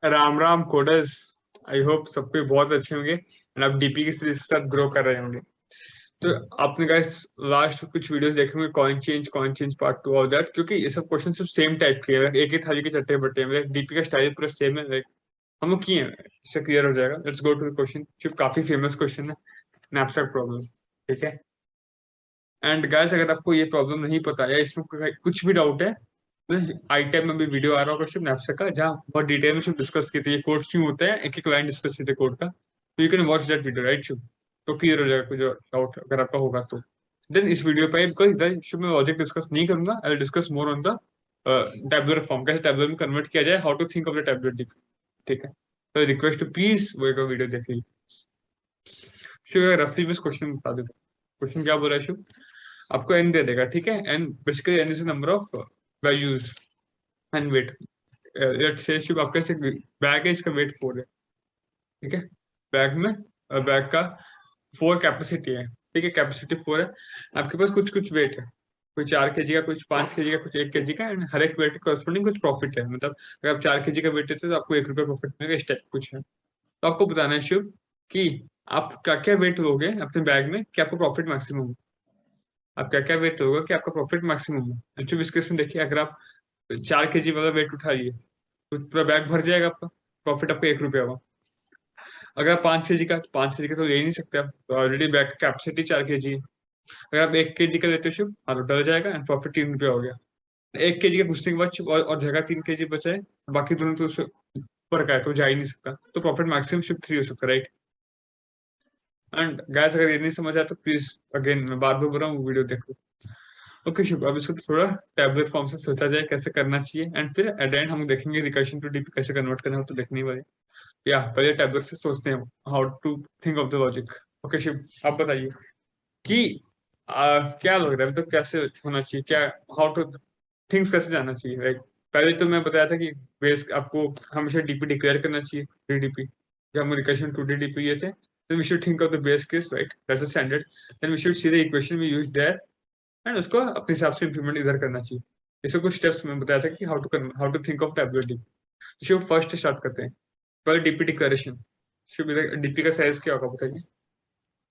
Ram Ram coders. I hope सबके बहुत अच्छे होंगे एंड आप डीपी के साथ ग्रो कर रहे होंगे। तो आपने गाइस लास्ट कुछ वीडियोस देखे होंगे, कॉइन चेंज पार्ट 2 और दैट, क्योंकि ये सब क्वेश्चन सब सेम टाइप के हैं, एक ही थाली के चट्टे बट्टे हैं। डीपी का स्टाइल पूरा सेम है। हम लोग किए हैं, इससे क्लियर हो जाएगा। Let's go to the question, जो काफी फेमस क्वेश्चन है, नैपसैक प्रॉब्लम। ठीक है। एंड गाइस, अगर आपको ये प्रॉब्लम नहीं पता या इसमें कुछ भी डाउट है, आई टाइम में भी वीडियो आ रहा होगा शिव नैपसेक का, जहाँ बहुत डिटेल में शिव डिस्कस की थी ये कोड क्यों होता है, एक एक लाइन डिस्कस की थी कोड का। तो you can watch that video right Shiv. तो क्लियर हो जाएगा कुछ डाउट अगर आपका होगा तो। देन इस वीडियो पे, बिकॉज इधर शिव मैं लॉजिक डिस्कस नहीं करूंगा, I will discuss more on the tabular form, कैसे टैबुलर में कन्वर्ट किया जाए, how to think of the tabular. ठीक है। तो रिक्वेस्ट प्लीज वो एक वीडियो देख लीजिए। शिव रफली में क्वेश्चन बता देता हूँ। क्वेश्चन क्या बोला है शिव? आपको एन दे देगा, ठीक है। N basically N is number of values and weight. Let's say Shiv आपका बैग है, इसका वेट 4 है। ठीक है। बैग में बैग का 4 कैपेसिटी है। ठीक है, कैपेसिटी 4 है। आपके पास कुछ कुछ वेट है, कोई 4 kg का, कुछ 5 kg का, कुछ 1 kg का, एंड हर एक वेट के कॉरस्पॉन्डिंग कुछ प्रॉफिट है। मतलब अगर आप 4 kg का वेट लेते हैं तो आपको 1 रुपया प्रॉफिट मिलेगा, इस टाइप कुछ है। तो आपको बताना है शिव कि आप क्या क्या वेट लोगे अपने बैग में कि आपको प्रॉफिट मैक्सिमम हो। आप क्या क्या वेट लोगे कि आपका प्रॉफिट मैक्सिमम हो। एक्चुअली इस केस में देखिए, अगर आप 4 kg वाला वेट उठाइए तो पूरा बैग भर जाएगा आपका, प्रॉफिट आपका 1 रुपया हुआ। अगर आप 5 kg का, तो 5 kg का तो ले ही नहीं सकते आप, तो ऑलरेडी बैग की कैपेसिटी 4 kg है। अगर आप 1 kg का लेते हो शुभ, हाँ तो डल जाएगा एंड प्रॉफिट 3 रुपया हो गया। 1 kg का घुसने के बाद शुभ और जगह 3 kg बचा है, बाकी दोनों तो उससे ऊपर का है तो जा ही नहीं सकता, तो प्रॉफिट मैक्सिमम शुभ 3 हो सकता है, राइट। एंड गैस अगर ये नहीं समझ आया तो प्लीज अगेन मैं बार बार बोल रहा हूँ, वीडियो देखो। ओके शुभ, अब इसको थोड़ा टैबलेट फॉर्म से सोचा जाए कैसे करना चाहिए, एंड फिर एट एंड हम देखेंगे रिकर्शन टू डीपी कैसे कन्वर्ट करना हो, तो देखने वाले। या पहले टैबलेट से सोचते हैं how to think of the logic. Okay Shiv, आप बताइए कि क्या लग रहा है, मतलब कैसे होना चाहिए, क्या हाउ टू थिंग्स कैसे जाना चाहिए, राइट। पहले तो मैं बताया था कि बेस आपको हमेशा डीपी डिक्लेयर करना चाहिए, डीडीपी। जब हम रिकर्शन टू डीडीपी ये थे, then we should think of the base case, right? That's the standard. Then we should see the equation we used there and उसको अपने हिसाब से इम्प्लीमेंट इधर करना चाहिए। इससे कुछ स्टेप्स मैं बताया था कि how to think of tabular. Shubh first start करते हैं, पहले डीपी डिक्लेरेशन। शुभ इधर डीपी का साइज क्या होगा बताइए।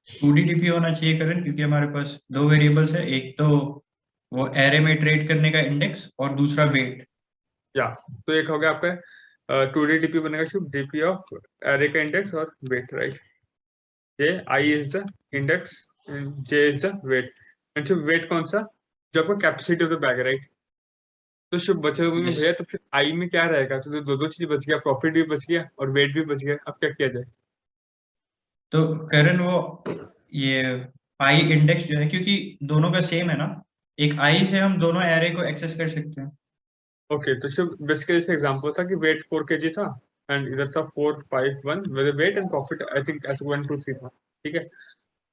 2D होना चाहिए करण, क्योंकि हमारे पास दो वेरिएबल्स है, एक तो वो एरे में ट्रेड करने का इंडेक्स और दूसरा वेट। या तो एक हो गया आपका 2D डीपी बनेगा शुभ, डीपी ऑफ एरे का इंडेक्स और weight, right. J I is the index and J is the weight. And Shubh weight कौन सा? जो आपका कैपेसिटी ऑफ द बैग है, राइट। तो शुभ बचे हुए में यस। भैया, तो फिर आई में क्या रहेगा? तो दो दो चीज बच गया, प्रॉफिट भी बच गया और वेट भी बच गया, अब क्या किया जाए? तो करण वो ये आई इंडेक्स जो है, क्योंकि दोनों का सेम है ना, एक आई से हम दोनों एरे को एक्सेस कर सकते हैं। ओके, तो शुभ बेसिकली इसका एग्जांपल था कि वेट 4 kg था एंड इधर था 451 with weight and profit I think ऐसे 1 2 3 था। ठीक है।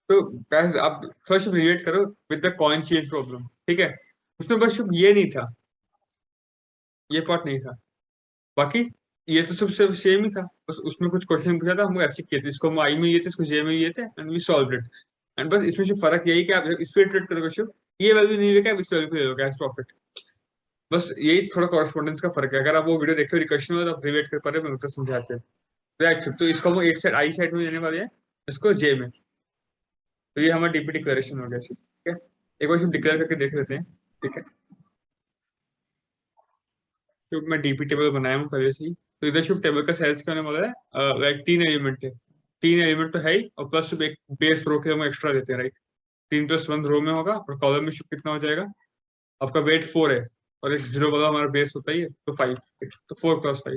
तो guys, आप फर्स्ट रिलेट करो with the coin change problem. ठीक है। उसमें बस शुभ ये नहीं था, ये पार्ट नहीं था, बाकी ये तो सबसे सेम ही था। बस उसमें कुछ क्वेश्चन पूछा था, हम लोग ऐसे किए थे, इसको हम आई में ये थे, इसको जे में ये थे, and we solve it. And बस इसमें जो फर्क यही कि आप इस पे ट्रेड करोगे शुभ, ये वैल्यू नहीं लेके आप इस वैल्यू पे ले लोगे एज प्रॉफिट। बस यही थोड़ा कॉरेस्पॉन्डेंस का फर्क है। अगर आप वो वीडियो देखे रिकर्शन वाला, तो आप रिलेट कर पा रहे हैं, मैं तो समझाते हैं। राइट, तो इसको हम एक साइड आई साइड में लेने वाले हैं, इसको जे में। तो ये हमारा डीपी डिक्लेरेशन हो गया शुभ। ठीक है। एक बार शुभ डिक्लेयर करके देख लेते हैं। ठीक है। तो मैं डीपी टेबल बनाया हूँ पहले से ही। तो इधर शुभ टेबल का साइज क्या होने वाला है? लाइक 3 एलिमेंट है, 3 एलिमेंट तो है ही, और प्लस शुभ एक बेस रो के हम एक्स्ट्रा देते हैं, राइट। 3+1 रो में होगा, और कॉलम में शुभ कितना हो जाएगा? आपका वेट 4 है और एक जीरो वाला हमारा बेस होता ही है, तो 5। तो 4+5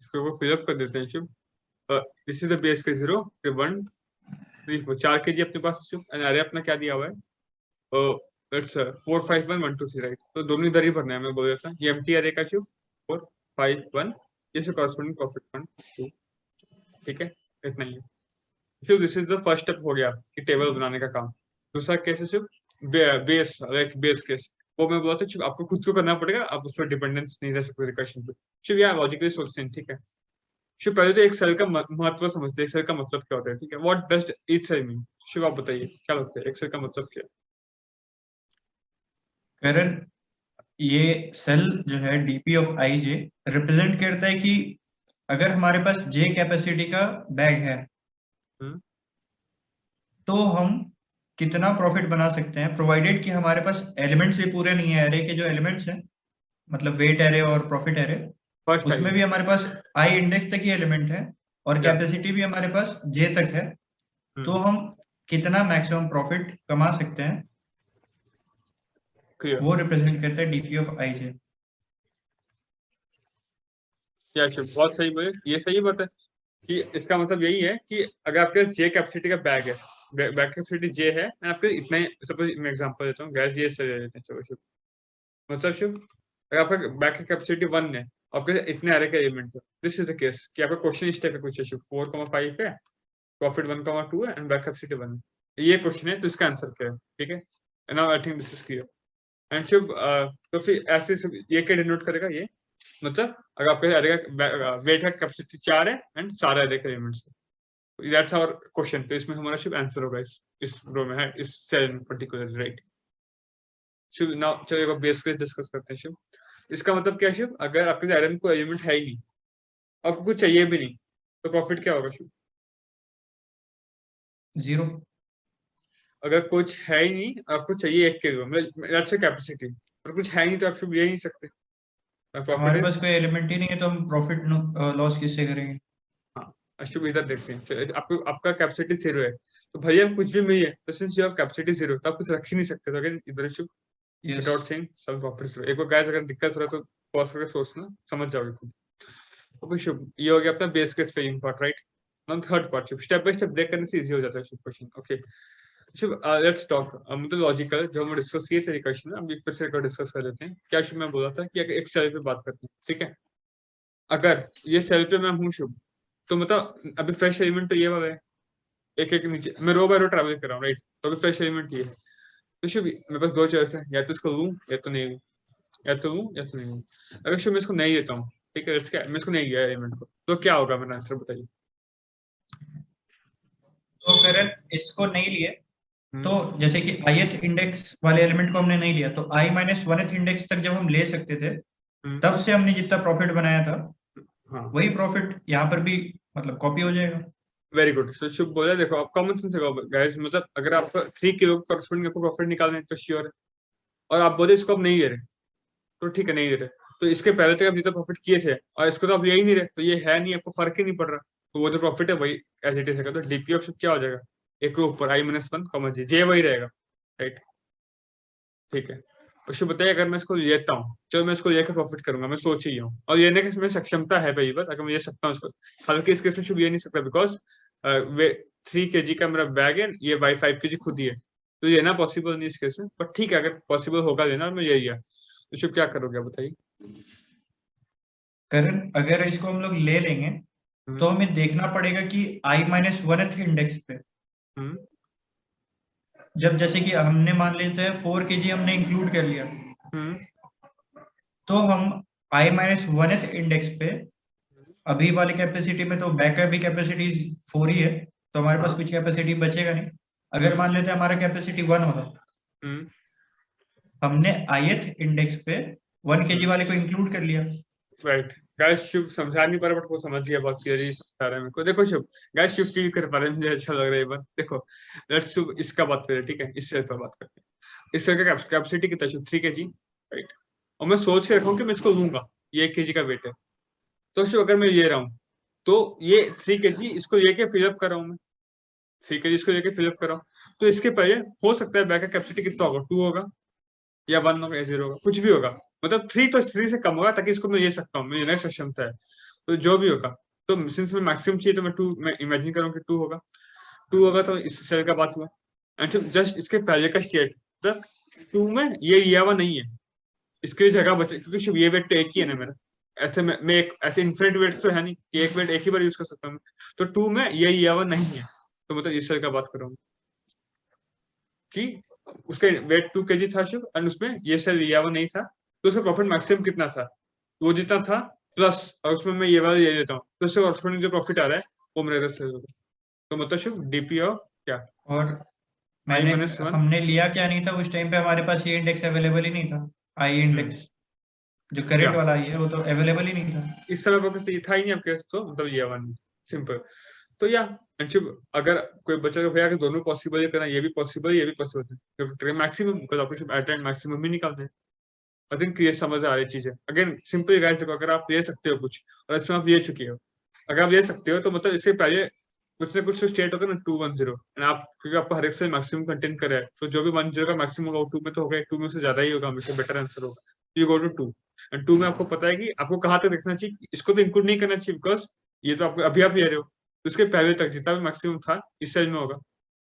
इसको फिलअप कर देते हैं शुभ। दिस इज द बेस पे 0 पे 1 3 4, 4 kg अपने पास शुभ, एंड अरे अपना क्या दिया हुआ है? It's 4 5 1 1 2 3, right. तो दोनों इधर ही भरना है, मैं बोल देता हूँ ये एम्प्टी अरे का शुभ 4 5 1, ये से कॉरस्पॉन्डिंग प्रॉफिट 1 2। ठीक है, इतना ही है। Shubh this is the first step हो गया कि टेबल बनाने का काम। दूसरा केस है शुभ बेस, लाइक बेस केस। वो मैं बोला था शुभ, आपको खुद को करना पड़ेगा, आप उस पर डिपेंडेंस नहीं रह सकते रिकर्शन पे। शुभ यार लॉजिकली सोचते हैं, ठीक है। शुभ पहले तो एक सेल का महत्व समझते हैं, एक सेल का मतलब क्या होता है, ठीक है। What does each cell mean? Shubh आप बताइए क्या लगता है, एक सेल का मतलब क्या है? करण, ये सेल जो है DP of I J represent करता है कि अगर हमारे पास जे कैपेसिटी का बैग है हम्म, तो हम कितना प्रॉफिट बना सकते हैं, प्रोवाइडेड कि हमारे पास एलिमेंट्स भी पूरे नहीं है, एरे के जो एलिमेंट्स हैं मतलब वेट एरे और प्रॉफिट एरे, फर्स्ट उसमें भी हमारे पास आई इंडेक्स तक ही एलिमेंट है और या कैपेसिटी भी हमारे पास जे तक है, तो हम कितना मैक्सिमम प्रॉफिट कमा सकते हैं क्लियर। वो रिप्रेजेंट करता है डीपी ऑफ आई जे। या बहुत सही बोले, ये सही बात है कि इसका मतलब यही है कि अगर आपके जे कैपेसिटी का बैग है, बैग कैपेसिटी जे है, मैं आपके इतना ही सपोज मैं एग्जांपल देता हूँ, गैस ये सही देते हैं, चलो शुभ। मतलब शुभ, अगर आपका बैग की कैपेसिटी 1 है, आपके इतने एरे के एलिमेंट है, दिस इज द केस कि आपका क्वेश्चन इस टाइप का कुछ है, शुभ 4,5 है, प्रॉफिट 1,2 है एंड बैक कैपेसिटी 1 है। ये क्वेश्चन है, तो इसका आंसर क्या है? ठीक है, now I think this is clear. And Shubh, तो फिर ऐसे ये क्या डिनोट करेगा ये, मतलब अगर आपके एरे का वेट का कैपेसिटी 4 है एंड सारा एरे के एलिमेंट्स है, दैट्स आवर क्वेश्चन। तो इसमें हमारा शुभ आंसर होगा इस रो में है, इस सेल में पर्टिकुलर, राइट। शुभ, नाउ चलो एक बेस केस डिस्कस करते हैं शुभ। इसका मतलब क्या है शुभ, अगर आपके एरे में कोई एलिमेंट है ही नहीं, आपको कुछ चाहिए भी नहीं, तो प्रॉफिट क्या होगा शुभ? जीरो। अगर कुछ है ही नहीं, आपको चाहिए 1 किलो, मतलब कैपेसिटी, और कुछ है नहीं तो आप शुभ ले नहीं सकते, प्रॉफिट हमारे इज। पास कोई एलिमेंट ही नहीं है तो हम प्रॉफिट लॉस किससे करेंगे? हाँ, अशुभ इधर देखते हैं, चलिए, आपको आपका कैपेसिटी 0 है, तो भैया कुछ भी नहीं है, तो सिंस यू हैव कैपेसिटी 0 तो आप कुछ रख ही नहीं सकते, तो अगेन इधर Shubh yes. Without saying some profit 0। एक बार गाइस अगर दिक्कत हो रहा है तो पॉज करके सोचना, समझ जाओगे खुद। ओके शुभ, ये हो गया अपना base case framing part, right. Now third part Shubh, step by step break करने से इजी हो जाता है Shubh question. Okay Shubh, let's talk मतलब लॉजिकल जो हम डिस्कस किए थे क्वेश्चन, अभी फिर से डिस्कस कर लेते हैं। क्या शुभ मैं बोला था कि अगर एक सेल पे बात करते हैं, ठीक है, अगर ये सेल पे मैं हूँ शुभ, तो मतलब अभी फ्रेश एलिमेंट तो ये वाला है, एक एक नीचे मैं रो बाय रो ट्रैवल कर रहा हूँ, राइट। तो अभी फ्रेश एलिमेंट ये है, तो शुभ मेरे पास 2 चॉइस है, या तो इसको लूँ या तो नहीं लूँ, या तो लूँ या तो नहीं लूँ। अगर शुभ मैं इसको नहीं लेता हूँ, ठीक है, मैं इसको नहीं लिया एलिमेंट को, तो क्या होगा मेरा आंसर बताइए। तो करण इसको नहीं लिए, तो हम्म, जैसे कि ith इंडेक्स वाले एलिमेंट को हमने नहीं लिया, तो i माइनस 1th इंडेक्स तक जब हम ले सकते थे हम्म, तब से हमने जितना प्रॉफिट बनाया था हाँ, वही प्रॉफिट यहाँ पर भी मतलब कॉपी हो जाएगा। Very good. तो शुभ बोला, देखो आप कॉमन सेंस से गाइस, मतलब अगर आप 3 किलो करस्पॉन्डिंग आपको प्रॉफिट निकालना है तो श्योर है, और आप बोले इसको आप नहीं ले रहे, तो ठीक है नहीं दे रहे, तो इसके पहले तक आप जितना प्रॉफिट किए थे और इसको तो आप ले ही नहीं रहे, तो ये है नहीं, आपको फर्क ही नहीं पड़ रहा, तो वो जो प्रॉफिट है वही एज इट इज है, तो डीपी ऑफ क्या हो जाएगा, एक के ऊपर i-1 कॉमा जे वही रहेगा, राइट। ठीक है, तो शुभ बताइए, अगर मैं इसको लेता हूँ, चलो मैं इसको लेकर प्रॉफिट करूंगा, मैं सोच ही हूँ, और लेने की इसमें सक्षमता है भाई, बस अगर मैं ले सकता हूँ इसको। हालांकि इस केस में शुभ ये नहीं सकता, बिकॉज वे 3 kg का मेरा बैग है, ये बाई 5 kg खुद ही है, तो लेना पॉसिबल नहीं इस केस में, बट ठीक है अगर पॉसिबल होगा लेना, मैं यही है, तो शुभ क्या करोगे बताइए। करण अगर इसको हम लोग ले लेंगे तो हमें देखना पड़ेगा कि i माइनस 1th इंडेक्स पे हम्म, जब जैसे कि हमने मान लेते हैं 4 kg हमने इंक्लूड कर लिया, हम्म, तो हम i माइनस 1th इंडेक्स पे अभी वाली कैपेसिटी में तो बैकअप भी कैपेसिटी 4 ही है, तो हमारे पास हाँ, कुछ कैपेसिटी बचेगा नहीं। अगर मान लेते हैं हमारा कैपेसिटी 1 होगा, हम्म, हमने ith इंडेक्स पे 1 kg वाले को इंक्लूड कर लिया। राइट। गाइस शुभ समझा नहीं पा रहा, बट वो समझ गया, बहुत क्लियरली समझा रहा है मेरे को। देखो शुभ, गाइस शुभ फील कर पा रहे हैं, मुझे अच्छा लग रहा है ये बात। देखो लेट्स शुभ इसका बात करें, ठीक है, इस सेल पर बात करते हैं। इस सेल का कैपेसिटी कितना शुभ, 3 kg, राइट। और मैं सोच के रखा हूँ कि मैं इसको लूंगा, ये 1 kg का वेट है, तो शुभ अगर मैं ले रहा हूँ, तो ये 3 kg इसको लेके फिलअप कर रहा हूँ मैं, 3 kg इसको लेके फिलअप कर रहा हूँ, तो इसके पहले हो सकता है बैक का कैपेसिटी कितना होगा, 2 होगा या 1 होगा या 0 होगा, कुछ भी होगा, मतलब 3 तो 3 से कम होगा, ताकि इसको मैं ले सकता हूँ, मैं लेने की सक्षमता है, तो जो भी होगा, तो सिंस में मैक्सिमम चाहिए तो मैं इमेजिन कर रहा हूँ कि 2 होगा, 2 होगा, तो इस सेल का बात हुआ। एंड जस्ट इसके पहले का स्टेट, तक 2 में ये हुआ नहीं है, इसके लिए जगह बचे, क्योंकि शुभ ये वेट तो एक ही है ना मेरा, ऐसे में मैं एक ऐसे इन्फिनिट वेट्स तो है नहीं कि एक वेट एक ही बार यूज कर सकता हूँ, तो 2 में ये हुआ नहीं है, तो मतलब इस सेल का बात कर रहा हूँ कि उसका वेट 2 kg था शुभ, एंड उसमें ये सेल ये वाला नहीं था, तो उसका प्रॉफिट मैक्सिमम कितना था, वो जितना था प्लस, और उसमें मैं ये वाला ले लेता हूँ, तो उससे कॉरस्पॉन्डिंग जो प्रॉफिट आ रहा है वो मेरे इधर से होगा, तो मतलब शुभ डीपी ऑफ क्या, और आई मैंने माइनस वन। हमने लिया क्या नहीं था उस टाइम पे, हमारे पास ये इंडेक्स अवेलेबल ही नहीं था, आई इंडेक्स। जो करंट Yeah. वाला आई है वो तो अवेलेबल ही नहीं था। इस समय पर तो ये था ही नहीं आपके पास, तो मतलब ये वन सिंपल। तो या अंशुभ, अगर कोई बच्चा को भैया कि दोनों पॉसिबल है करना, ये भी पॉसिबल है ये भी पॉसिबल है, मैक्सिमम बिकॉज आपको सिर्फ एट एंड मैक्सिमम ही निकालना है। आई थिंक ये समझ आ रही चीज है। अगेन सिंपल गाइस, देखो अगर आप ले सकते हो कुछ और इसमें आप ले चुके हो, अगर आप ले सकते हो तो मतलब इससे पहले कुछ ना कुछ तो स्टेट होगा ना 210, एंड आप क्योंकि आपको हर एक से मैक्सिमम कंटेंट करे है, तो जो भी 10 का मैक्सिमम होगा वो 2 में तो होगा, 2 में से ज्यादा ही होगा, हमेशा बेटर आंसर होगा। यू गो टू 2 एंड 2 में आपको पता है कि आपको कहाँ तक देखना चाहिए, इसको तो इंक्लूड नहीं करना चाहिए बिकॉज ये तो आपको अभी आप ले रहे हो, तो उसके पहले तक जितना भी मैक्सिमम था इस साइज में होगा।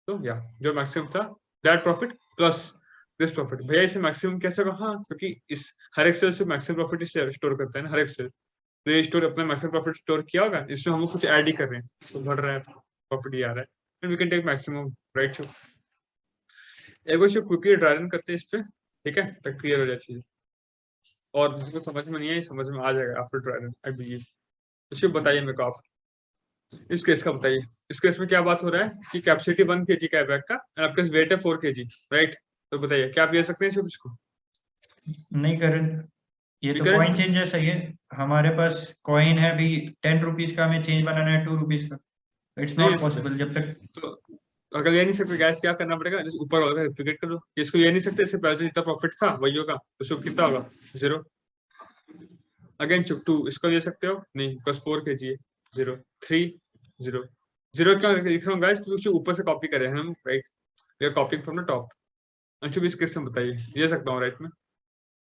तो या जो मैक्सिमम था that profit plus this profit. भैया इसे मैक्सिमम कैसे होगा, हाँ क्योंकि इस हर एक सेल से मैक्सिमम प्रॉफिट इसे स्टोर करता है ना हर एक सेल, तो ये स्टोर अपना मैक्सिमम प्रॉफिट स्टोर किया होगा, इसमें हम लोग कुछ ऐड ही कर रहे हैं तो बढ़ रहा है प्रॉफिट ये आ रहा है, and we can take maximum right. Show एक बार क्विकली ड्राई रन करते हैं इस पे, ठीक है, तक क्लियर हो जाए चीज, और जिसको समझ में नहीं है समझ में आ जाएगा after dry run I believe. तो शिव बताइए मेरे को आप इस केस का बताइए। इस केस में क्या बात हो रहा है कि कैपेसिटी 1 kg का है बैग का, एंड आपके पास वेट है 4 kg, राइट। तो बताइए क्या आप ले सकते हैं शिव इसको? नहीं करंट, ये ये तो करंट कॉइन चेंज जैसा ही है। हमारे पास कॉइन है भी 10 रुपीज का, हमें चेंज बनाना है 2 रुपीज का, इट्स नहीं ले नॉट सकते, पॉसिबल जब तक। तो अगर ये नहीं सकते गैस क्या करना पड़ेगा, जैसे ऊपर वाला रेप्लिकेट कर दो, इसको ये नहीं सकते, इससे पहले जितना प्रॉफिट था वही होगा, तो शुभ कितना होगा 0। अगेन शुभ 2 इसको ले सकते हो नहीं बिकॉज 4 kg है, 0 3 0 0 क्यों लिख रहा हूँ गाइस, क्योंकि ऊपर से कॉपी करे हैं हम, right, we are copying from the top. अंशुभ इस केस में बताइए ले सकता हूँ राइट में,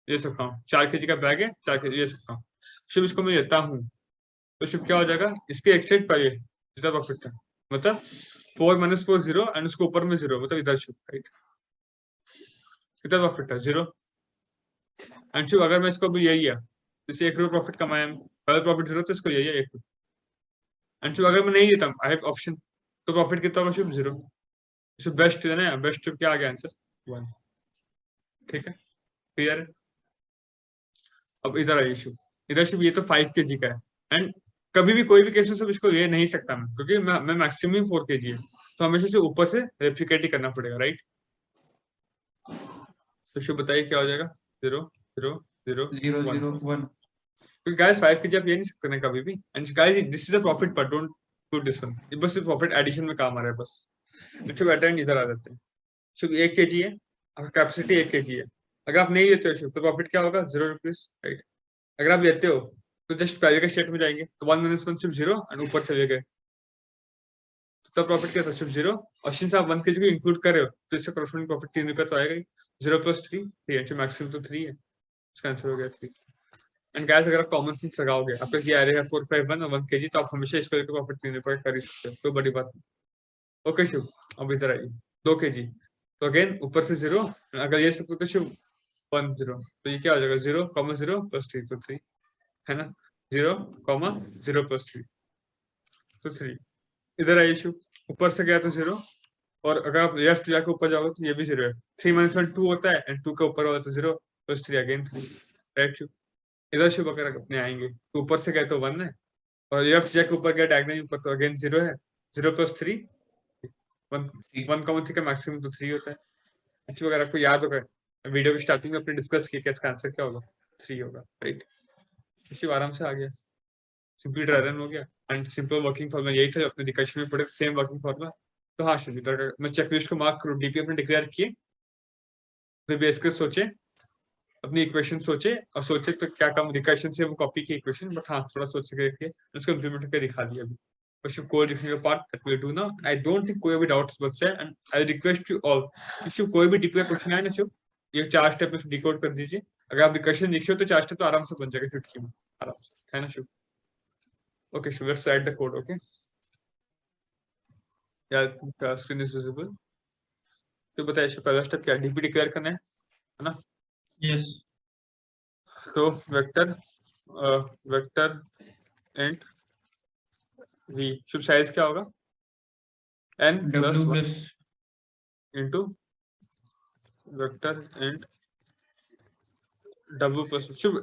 ले सकता हूँ 4 kg का बैग है 4 kg ले सकता हूँ। शुभ इसको मैं लेता हूँ, तो शुभ क्या हो जाएगा, इसके एक साइड पर जितना प्रॉफिट था मतलब 4 - 4 0 एंड उसके ऊपर में 0, मतलब इधर शुभ राइट, कितना प्रॉफिट था 0। एंड शुभ अगर मैं इसको भी यही है, जैसे 1 रुपये प्रॉफिट कमाया, पहले प्रॉफिट 0 तो इसको यही है 1 रुपये। एंड शुभ अगर मैं नहीं लेता आई हैव ऑप्शन, तो प्रॉफिट कितना होगा शुभ 0। शुभ बेस्ट है ना, बेस्ट शुभ क्या आ गया आंसर 1, ठीक है क्लियर है। अब इधर आइए शुभ, इधर शुभ ये तो 5 kg का है, एंड कभी भी कोई भी केस में सब इसको ले नहीं सकता मैं, क्योंकि मैं मैक्सिमम 4 kg है, तो हमेशा से ऊपर से रेप्लिकेट ही करना पड़ेगा राइट। तो शुभ बताइए क्या हो जाएगा 0 0 0 0 1, 0 1। क्योंकि गाइस 5 kg आप ये नहीं सकते ना कभी भी, and guys this is the profit part, don't do this one, ये बस प्रॉफिट एडिशन में काम आ रहा है बस। तो शुभ एट एंड इधर आ जाते हैं, शुभ 1 kg है, आपका कैपेसिटी 1 kg है, अगर आप नहीं लेते हो शुभ तो प्रॉफिट क्या होगा 0 रुपीज राइट। अगर आप लेते हो तो जस्ट पहले के स्टेट में जाएंगे, तो 1 - 1 शुभ 0 एंड ऊपर चले गए, तो प्रॉफिट क्या था शुभ 0, और सिंस आप 1 kg को इंक्लूड कर रहे हो तो इससे करस्पॉन्डिंग प्रॉफिट 3 रुपये तो आएगा ही, 0 + 3 3, मैक्सिमम तो 3 है, इसका आंसर हो गया 3। एंड गाइस अगर आप कॉमन सेंस लगाओगे, आपका ये आ रहा है 451 और 1 kg, तो आप हमेशा इसको लेकर प्रॉफिट 3 रुपये कर ही सकते हो, कोई बड़ी बात नहीं। ओके शुभ, अब इधर आइए 2 kg, तो अगेन ऊपर से 0, अगर ये सब तो शुभ 1 0, तो ये क्या हो जाएगा 0, 0 + 3 तो 3 है ना, 0, 0 + 3 तो 3। इधर आइए शुभ, ऊपर से गया तो 0, और अगर आप लेफ्ट जाकर ऊपर जाओगे तो ये भी 0 है, 3 - 1 2 होता है, एंड 2 के ऊपर होगा तो 0 + 3 अगेन 3 राइट शुभ। इधर शुभ अगर अपने आएंगे तो ऊपर से गए तो 1 है, और लेफ्ट जाके ऊपर गया डायगोनली ऊपर तो अगेन 0 है, 0 + 3 1 1 3 का मैक्सिमम तो 3 होता है। अच्छा अगर आपको याद होगा वीडियो की स्टार्टिंग में अपने डिस्कस किया, इसका आंसर क्या होगा 3 होगा राइट। शिव आराम से आ गया, सिंपली ड्राई रन हो गया, एंड सिंपल वर्किंग फॉर्मूला यही था अपने डिस्कशन में पढ़े, सेम वर्किंग फॉर्मूला। तो हाँ शिव इधर मैं चेकलिस्ट को मार्क करूँ, डीपी अपने डिक्लेयर किए, तो बेस कर सोचे अपनी इक्वेशन सोचे, और सोचे तो क्या काम इक्वेशन से वो कॉपी की इक्वेशन, बट हाँ थोड़ा सोच के देखिए, उसको इम्प्लीमेंट करके दिखा दिया अभी। Question कोड लिखने का part that will do now, I don't think कोई भी डाउट्स बचे हैं, and I request you all कि कोई भी डीपी का क्वेश्चन आए ना शिव, ये 4 स्टेप में डिकोड कर दीजिए, अगर आप इक्वेशन लिखे हो तो 4 स्टेप तो आराम से बन जाएगा चुटकी में, आराम से है ना Shiv. Okay Shiv let's write the code. Okay यार स्क्रीन इज विजिबल, तो बताइए शिव पहला स्टेप क्या है, डीपी डिक्लेयर करना है ना। यस। तो vector vector and v Shubh size क्या होगा n W + 1 plus into vector and w + Shubh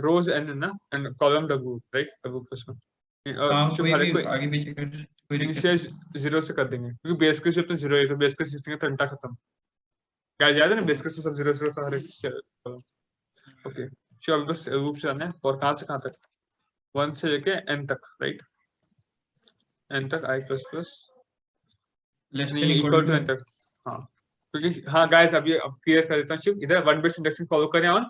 rows n है ना, and column w right, w + 1, और हाँ, शुभ कोई हर भी एक को आगे पीछे कर, कोई दिक्कत इनिशियल नहीं। 0 से कर देंगे, क्योंकि बेस केस जो 0 है तो बेस केस सिस्टम का घंटा खत्म, क्या याद है ना, बेस केस सब 0 0 था हर एक कॉलम। ओके शुभ अभी बस लूप चलाना है और कहाँ से कहाँ तक 1 से लेके n तक, राइट, n तक i प्लस प्लस लेस नहीं देन इक्वल टू n तक। हाँ क्योंकि हाँ गाइस अभी अब क्लियर कर देता हूँ शुभ, इधर 1 बेस इंडेक्सिंग फॉलो करें ऑन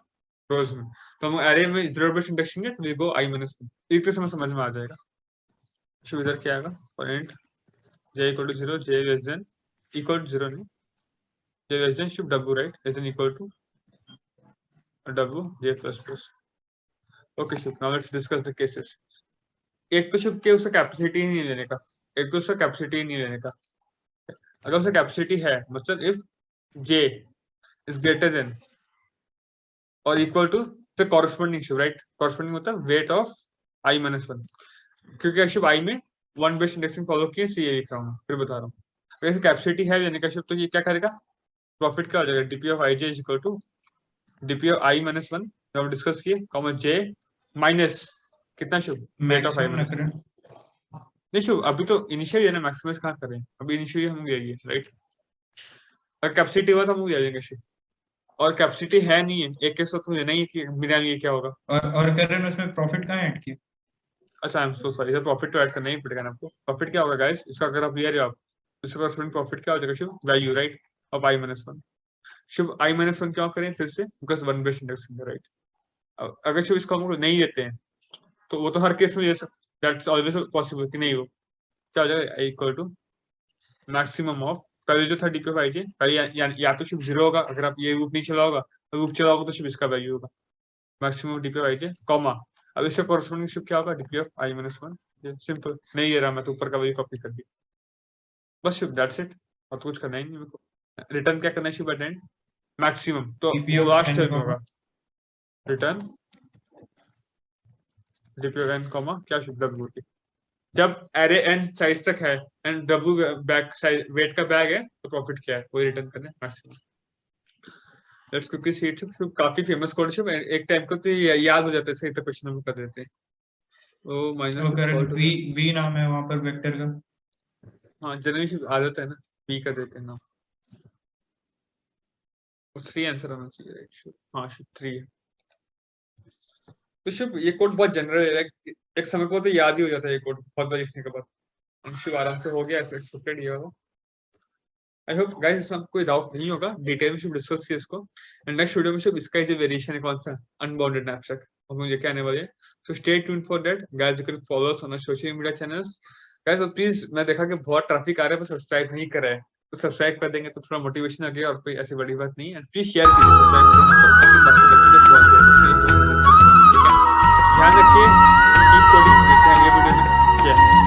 रोज में, तो हम एरे में 0 बेस इंडेक्सिंग है तो वी गो i माइनस 1, एक तो समझ में आ जाएगा। शुभ इधर क्या आएगा for int j equal to 0 j less than equal to 0 नहीं j less than Shubh w right less than equal to w j plus plus. Okay Shubh now let's discuss the cases. एक तो शुभ के उसका कैपेसिटी नहीं लेने का, एक तो उसका कैपेसिटी नहीं लेने का। अगर उसका कैपेसिटी है मतलब if j is greater than और equal to the corresponding Shubh, right, corresponding मतलब वेट ऑफ i माइनस 1, क्योंकि शुभ i में 1 बेस इंडेक्सिंग फॉलो किए सी ये लिख रहा हूँ, फिर बता रहा हूँ। अगर कैपेसिटी है लेने का शुभ तो ये क्या करेगा, प्रॉफिट क्या हो जाएगा dp of ij is equal to dp of i minus 1 जो हम डिस्कस किए कॉमा j माइनस कितना Shubh weight of i minus 1। नहीं शुभ अभी तो इनिशियली है ना, मैक्सिमाइज कहाँ करें, अभी इनिशियली हम ले लिए, राइट। अगर कैपेसिटी हुआ तो हम ले लेंगे शुभ, और कैपेसिटी है नहीं है एक केस तो लेना ही है कि बिना लिए क्या होगा। और करें उसमें प्रॉफिट कहाँ ऐड किया? अच्छा I am so sorry, profit तो ऐड करना ही पड़ेगा ना आपको। प्रॉफिट क्या होगा गाइस इसका, अगर आप ले रहे हो आप इसका कॉरस्पॉन्डिंग प्रॉफिट क्या हो जाएगा Shubh, value right of i minus 1। Shubh i minus 1 क्यों करें फिर से, बिकॉज 1 बेस इंडेक्स है, राइट। अगर शुभ इसको हम नहीं लेते हैं तो वो तो हर केस में ले सकते, दैट्स ऑलवेज पॉसिबल कि नहीं हो, क्या हो जाएगा इक्वल टू मैक्सिमम ऑफ पहले जो था डीपी ऑफ आई जे, पहले या तो शुभ 0 होगा, अगर आप ये लूप नहीं चला होगा तो लूप चला होगा तो शुभ इसका वैल्यू होगा maximum DP of I J comma, अब इससे कॉरस्पॉन्डिंग शुभ क्या होगा DP of i minus 1। Simple, नहीं ले रहा मैं तो ऊपर का वैल्यू कॉपी कर दिया बस शुभ, दैट्स इट, और तो कुछ करना ही नहीं मेरे को। रिटर्न क्या करना है शुभ एट एंड मैक्सिमम, तो DP वो of लास्ट n टर्म का होगा return DP of n comma क्या शुभ w की, जब एरे n साइज तक है एंड w बैक साइज वेट का बैग है तो प्रॉफिट क्या है वो रिटर्न करना है maximum. Let's quickly see it, काफी फेमस कोड है, एक टाइम को तो याद हो जाता है, सही तो क्वेश्चन हम कर देते हैं। ओ तो करें v नाम है वहां पर वेक्टर का। हाँ जनरली आदत है ना v कर देते हैं ना, 3 आंसर आना चाहिए, राइट। हाँ शुभ 3 है। तो शुभ ये कोड बहुत जनरल है, एक समय को तो याद ही हो जाता है ये कोड बहुत बार लिखने के बाद, हम शुभ आराम से हो गया ऐसे एक्सपेक्टेड ये वाला। आई होप गाइस इसमें आपको कोई डाउट नहीं होगा, डिटेल में शुभ डिस्कस किया इसको, एंड नेक्स्ट वीडियो में शुभ इसका जो वेरिएशन है कौन सा अनबाउंडेड नैपसैक और मुझे क्या आने वाले हैं, so stay tuned for that guys, you can follow us on our social media channels guys. और प्लीज मैं देखा कि बहुत ट्रैफिक आ रहा है पर सब्सक्राइब नहीं कर रहा है, तो सब्सक्राइब कर देंगे तो थोड़ा मोटिवेशन आ गया और कोई ऐसी बड़ी बात नहीं है, एंड प्लीज शेयर कीजिए सब्सक्राइब करना ताकि बाकी बच्चे तक पहुंच जाए, ठीक है। ध्यान रखिए, कीप कोडिंग, मिलते हैं अगले वीडियो में, जय हिंद।